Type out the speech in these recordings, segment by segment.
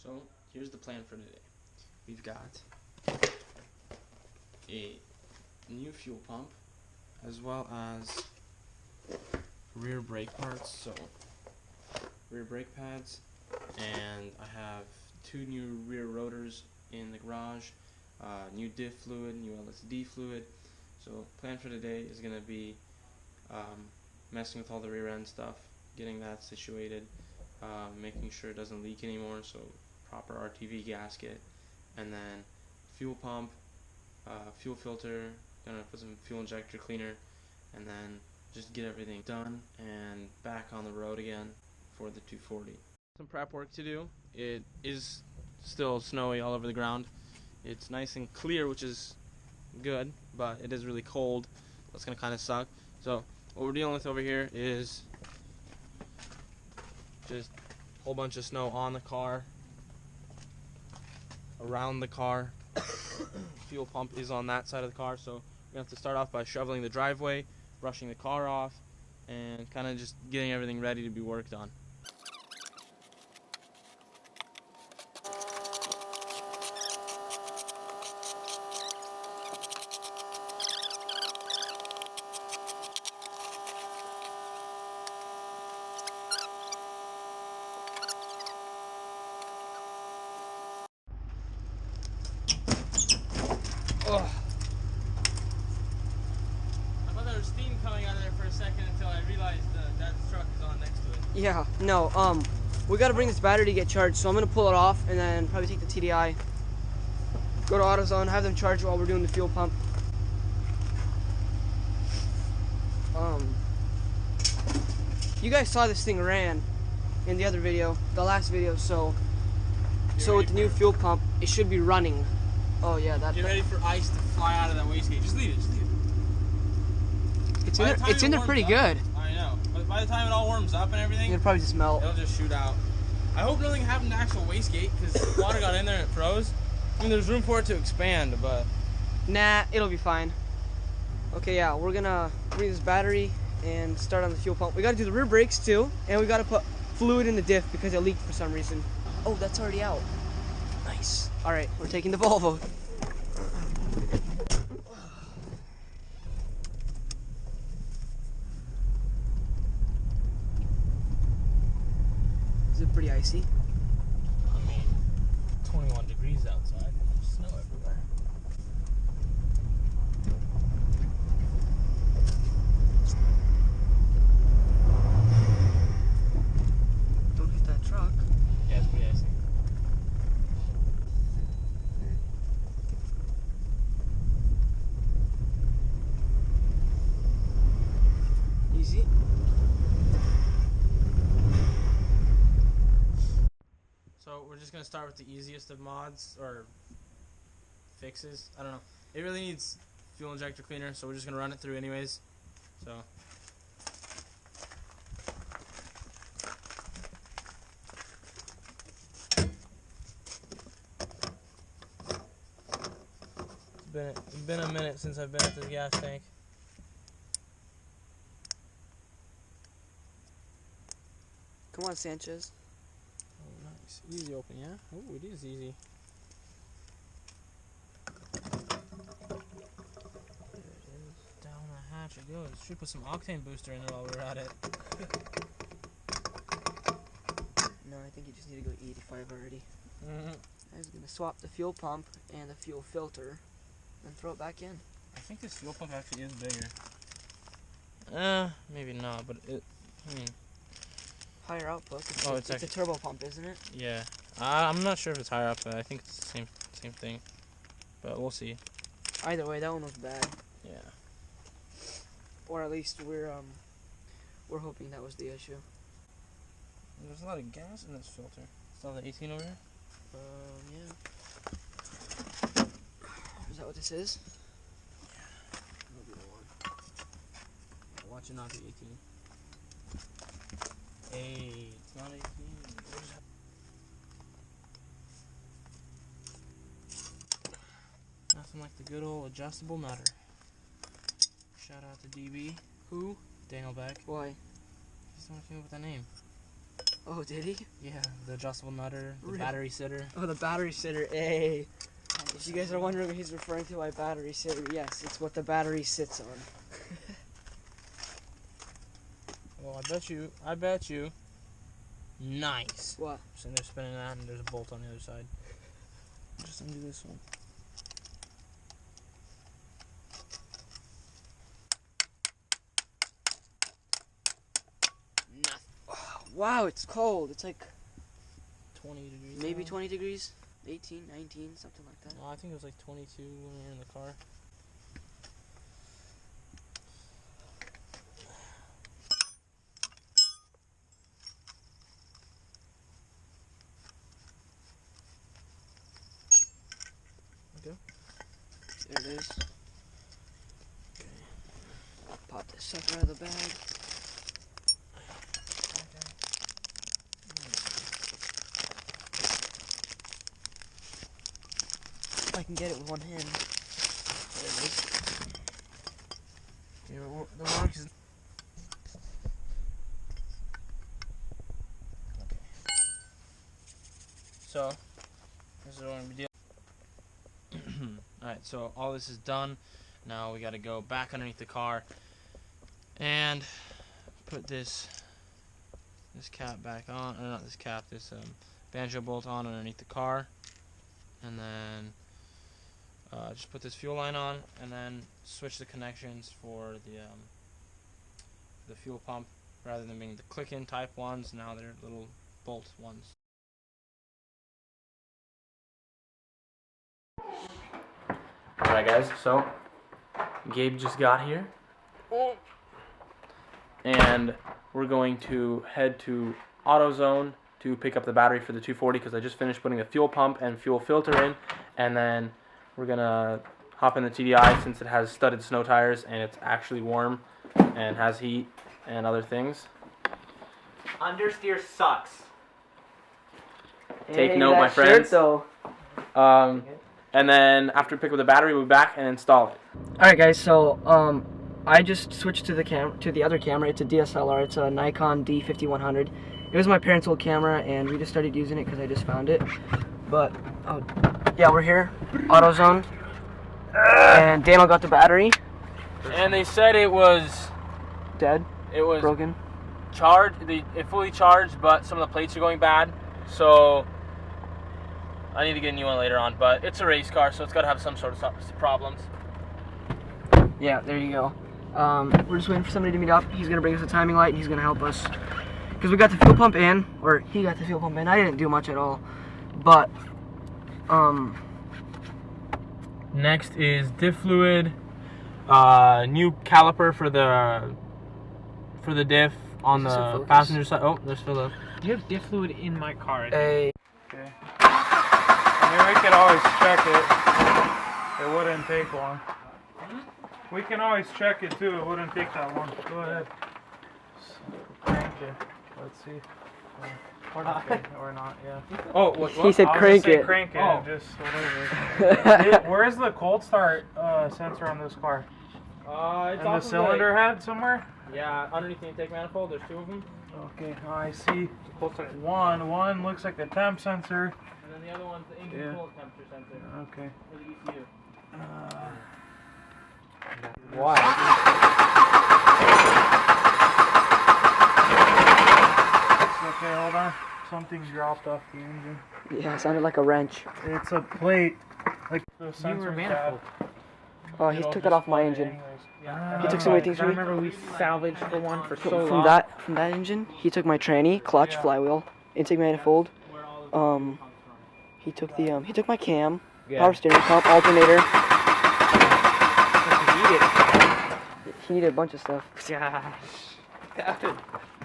So here's the plan for today. We've got a new fuel pump as well as rear brake parts, so rear brake pads, and I have two new rear rotors in the garage, new diff fluid, new LSD fluid. So plan for today is going to be messing with all the rear end stuff, getting that situated, making sure it doesn't leak anymore, so proper RTV gasket, and then fuel pump, fuel filter, gonna put some fuel injector cleaner, and then just get everything done and back on the road again for the 240. Some prep work to do. It is still snowy all over the ground. It's nice and clear, which is good, but it is really cold. That's gonna kind of suck. So what we're dealing with over here is just a whole bunch of snow on the car, around the car. Fuel pump is on that side of the car, so we're gonna have to start off by shoveling the driveway, brushing the car off, and kind of just getting everything ready to be worked on. Ugh. I thought there was steam coming out of there for a second until I realized that truck is on next to it. Yeah, no, we gotta bring this battery to get charged, so I'm gonna pull it off and then probably take the TDI, go to AutoZone, have them charge it while we're doing the fuel pump. You guys saw this thing ran in the other video, the last video, so with the new fuel pump, it should be running. Oh yeah, Get ready for ice to fly out of that wastegate. Just leave it, just leave it. It's in there pretty good. I know, but by the time it all warms up and everything, It'll probably just melt. It'll just shoot out. I hope nothing happened to the actual wastegate, because water got in there and it froze. I mean, there's room for it to expand, but... Nah, it'll be fine. Okay, yeah, we're gonna bring this battery and start on the fuel pump. We gotta do the rear brakes too, and we gotta put fluid in the diff because it leaked for some reason. Oh, that's already out. Nice. All right, we're taking the Volvo. Is it pretty icy? I mean, 21 degrees outside. There's snow everywhere. Don't hit that truck. Yeah, it's pretty icy. Easy. So we're just gonna start with the easiest of mods or fixes. I don't know. It really needs fuel injector cleaner, so we're just gonna run it through anyways. So it's been a minute since I've been at this gas tank. Come on, Sanchez. Oh, nice. Easy open, yeah? Oh, it is easy. There it is. Down the hatch it goes. Should put some octane booster in there while we're at it. No, I think you just need to go 85 already. Mm-hmm. I was gonna swap the fuel pump and the fuel filter and throw it back in. I think this fuel pump actually is bigger. Maybe not, but I mean... Higher output. It's a turbo pump, isn't it? Yeah. I'm not sure if it's higher output. I think it's the same thing. But we'll see. Either way, that one was bad. Yeah. Or at least we're hoping that was the issue. There's a lot of gas in this filter. Still the 18 over here? Yeah. Is that what this is? Yeah. That'll be the one. Watch it not be 18. Hey, it's not 18. Nothing like the good old adjustable nutter. Shout out to DB. Who? Daniel Beck. Why? He's the one who came up with that name. Oh, did he? Yeah, the adjustable nutter, the Really? battery sitter. Oh, the battery sitter. Hey. If you guys are wondering what he's referring to by battery sitter, yes, it's what the battery sits on. Well, I bet you. Nice. What? So they're spinning that, and there's a bolt on the other side. Just undo this one. Wow, it's cold. It's like 20 degrees. maybe now. 20 degrees, 18, 19, something like that. No, I think it was like 22 when we were in the car. Okay. There it is. Okay. Pop this sucker out of the bag. If I can get it with one hand. There it is. Yeah, the work is. Okay. So, this is what I'm gonna do. Alright, so all this is done. Now we gotta go back underneath the car and put this cap back on, or not this cap, this banjo bolt on underneath the car, and then just put this fuel line on, and then switch the connections for the fuel pump. Rather than being the click-in type ones, now they're little bolt ones. Alright guys, so Gabe just got here, and we're going to head to AutoZone to pick up the battery for the 240 because I just finished putting the fuel pump and fuel filter in, and then we're gonna hop in the TDI since it has studded snow tires and it's actually warm and has heat and other things. Understeer sucks. Take note, my friends. And then after we pick up the battery, we'll be back and install it. Alright guys, so I just switched to the other camera. It's a DSLR. It's a Nikon D5100. It was my parents' old camera, and we just started using it because I just found it. But yeah, we're here, AutoZone, and Daniel got the battery. And they said it was Dead. It was broken. Charged. It fully charged, but some of the plates are going bad. So I need to get a new one later on. But it's a race car, so it's got to have some sort of problems. Yeah, there you go. We're just waiting for somebody to meet up. He's gonna bring us a timing light, and he's gonna help us because we got the fuel pump in, or he got the fuel pump in. I didn't do much at all, but Next is diff fluid, new caliper for the diff on the passenger side. Oh, there's Philip. You have diff fluid in my car. a Okay. I mean, we could always check it. It wouldn't take long. We can always check it too. It wouldn't take that long. Go ahead. Crank it. Let's see. Okay, or not, yeah. Oh, what? he said I'll crank just say it. crank it. Oh. Just whatever. Where's the cold start sensor on this car? It's In the cylinder head somewhere? Yeah, underneath the intake manifold. There's two of them. Okay, I see. One looks like the temp sensor. And then the other one's the engine cold temperature sensor. Okay. For the ECU. Why? Okay, hold on. Something dropped off the engine. Yeah, it sounded like a wrench. It's a plate. Like the sensor Newer manifold. Oh, he took it off my engine. He took so many things I from me. remember we salvaged the one for so From long. that engine, he took my tranny, clutch, flywheel, intake manifold. He took my cam, power steering pump, alternator. He needed a bunch of stuff. Yeah.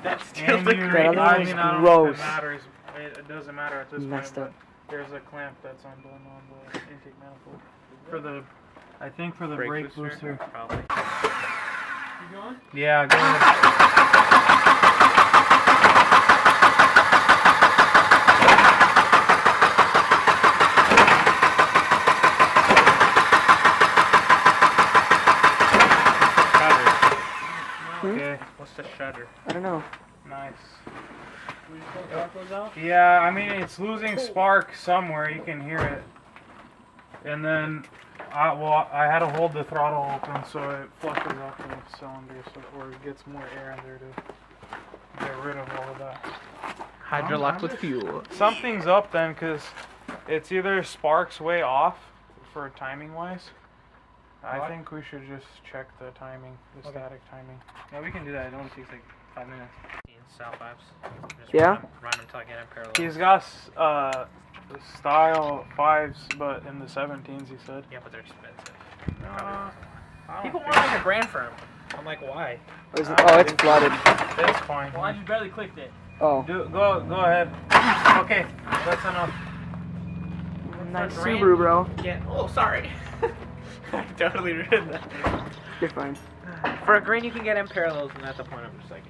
That's still the I crank. mean, I don't know Gross. if it matters. It doesn't matter at this Messed point. up. But there's a clamp that's undone on the intake manifold for the. I think for the brake booster. Probably. You going? Yeah, go ahead. Okay. What's the shudder? I don't know. Nice. Yeah, I mean it's losing spark somewhere. You can hear it. And then, I had to hold the throttle open so it flushes out the cylinder, or it gets more air in there to get rid of all of that. Hydrolock with fuel. Something's up then, because it's either sparks way off for timing wise. I think we should just check the timing, the static timing. Yeah, we can do that. It only takes like 5 minutes. South fives. Just Yeah? Run them until I get in parallel. He's got style 5s, but in the 17s, he said. Yeah, but they're expensive. People want like a grand for them. I'm like, why? Oh, it's flooded. It's fine. Well, I just barely clicked it. Oh. Go ahead. Okay, that's enough. Nice Subaru, bro. Yeah. Oh, sorry. I totally read that. You're fine. For a green, you can get in parallels, and at the point, I'm just like,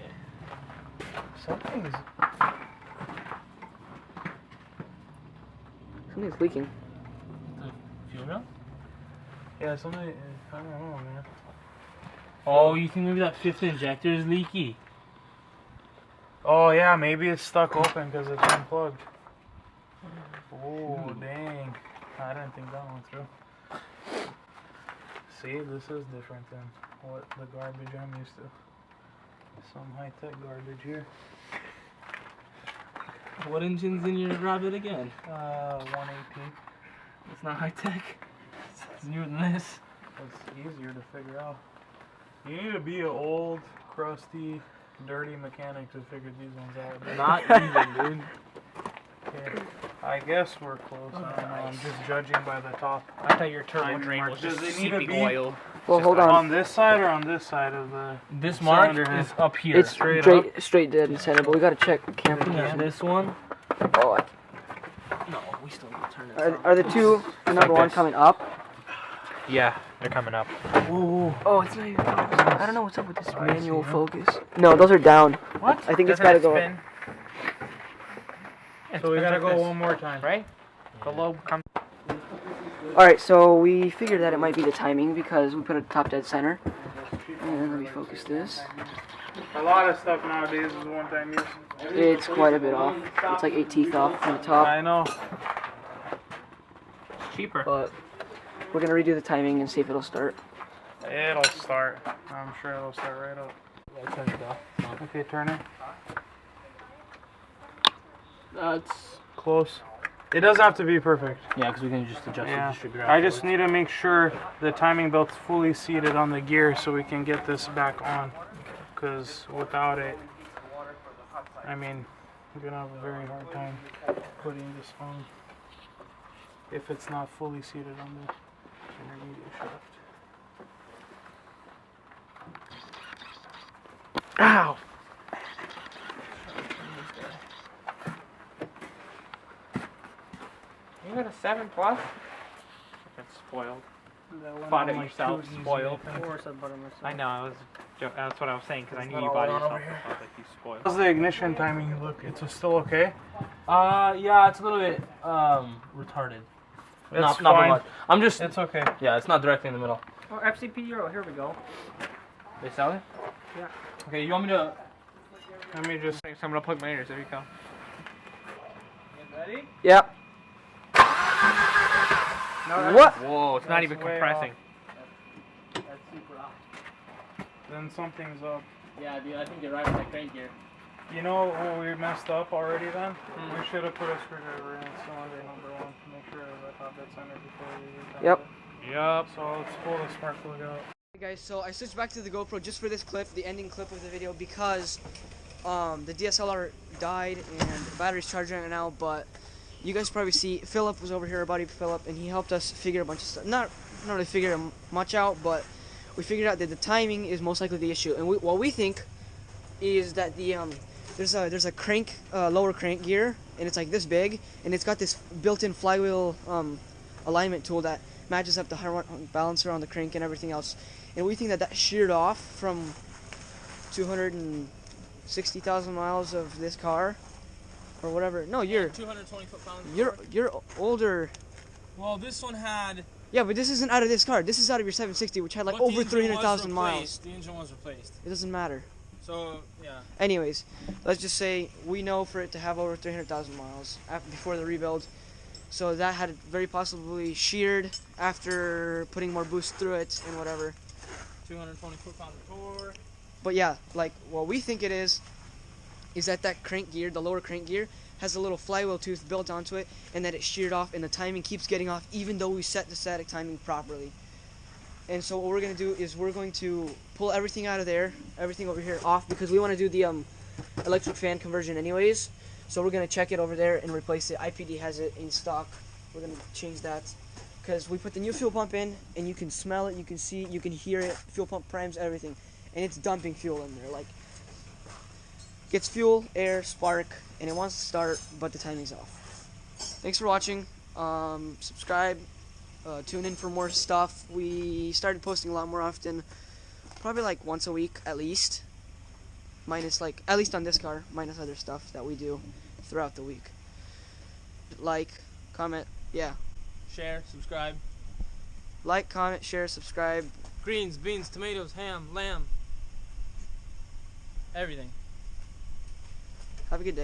Something's Something's leaking. fuel mill? Yeah, something. I don't know, man. Oh, you think maybe that fifth injector is leaky? Oh yeah, maybe it's stuck open because it's unplugged. Oh dang! I didn't think that one through. See, this is different than what the garbage I'm used to. Some high-tech garbage here. What engine's in your Rabbit again? 180. It's not high tech. It's newer than this. It's easier to figure out. You need to be an old, crusty, dirty mechanic to figure these ones out. Not even, dude. Okay. I guess we're close. I don't know. I'm just judging by the top. I thought your turbo Time drain mark. was Does just it need to seeping be- oil. Well, hold on. On this side or on this side of the... This mark cylinder head? is up here. It's straight straight dead in center, but we gotta check camera Yeah, position. this one. Oh, No, we still need to turn this are the two number one coming up? Yeah, they're coming up. Whoa. Oh, it's not even focused. I don't know what's up with this manual focus. No, those are down. What? I think it's gotta go up. So we gotta go one more time. Right? The lobe comes. Alright, so we figured that it might be the timing because we put it top dead center. And let me focus this. A lot of stuff nowadays is one-time use. It's quite a bit off. It's like 8 teeth off from the top. I know. It's cheaper. But we're gonna redo the timing and see if it'll start. It'll start. I'm sure it'll start right up. Yeah, turn it off. Okay, turn it. That's Close. It doesn't have to be perfect. yeah, because we can just adjust the Yeah. distributor. I just need to make sure the timing belt's fully seated on the gear so we can get this back on. Because without it, I mean, we're gonna have a very hard time putting this on if it's not fully seated on the intermediate shaft. Ow! You got a 7+? It's spoiled. Bought it yourself, spoiled. I know. That's what I was saying because I knew you bought it yourself. I was like, you spoiled. How's the ignition timing look? It's still okay? Yeah, it's a little bit retarded. It's Not fine. much. I'm just. It's okay. Yeah, it's not directly in the middle. Oh, FCP Euro, here we go. They sell it? Yeah. Okay, you want me to? Let me just... So I'm gonna plug my ears. There you go. Ready? Yep. No, What? Whoa, it's not That's even way compressing. Then something's up. Yeah, dude, I think you're right with that crank gear. You know what we messed up already then? We should have put a screwdriver in cylinder number 1 to make sure it was at top dead center before we returned Yep. it. Yep. So let's pull the spark plug out. Hey guys, so I switched back to the GoPro just for this clip, the ending clip of the video, because the DSLR died and the battery's charging right now, but you guys probably see Philip was over here, our buddy Philip, and he helped us figure a bunch of stuff. Not really figure much out, but we figured out that the timing is most likely the issue. And what we think is that the there's a crank, lower crank gear, and it's like this big, and it's got this built-in flywheel alignment tool that matches up the balancer on the crank and everything else. And we think that that sheared off from 260,000 miles of this car, or whatever. No, you're 220 foot-pounds. you're older. Well, this one had. Yeah, but this isn't out of this car. This is out of your 760, which had like over 300,000 miles. The engine was replaced. It doesn't matter. So, yeah. Anyways, let's just say we know for it to have over 300,000 miles before the rebuild. So that had very possibly sheared after putting more boost through it and whatever. 220 foot-pound of torque. But yeah, like what we think it is that crank gear, the lower crank gear, has a little flywheel tooth built onto it, and that it sheared off, and the timing keeps getting off even though we set the static timing properly. And so what we're going to do is we're going to pull everything out of there, everything over here off, because we want to do the electric fan conversion anyways. So we're going to check it over there and replace it. IPD has it in stock. We're going to change that because we put the new fuel pump in, and you can smell it, you can see, you can hear it. Fuel pump primes everything, and it's dumping fuel in there. Like, gets fuel, air, spark, and it wants to start, but the timing's off. Thanks for watching. Subscribe. Tune in for more stuff. We started posting a lot more often, probably like once a week at least, minus like, at least on this car, minus other stuff that we do throughout the week. Like, comment, yeah. Share, subscribe. Like, comment, share, subscribe. Greens, beans, tomatoes, ham, lamb. Everything. Have a good day.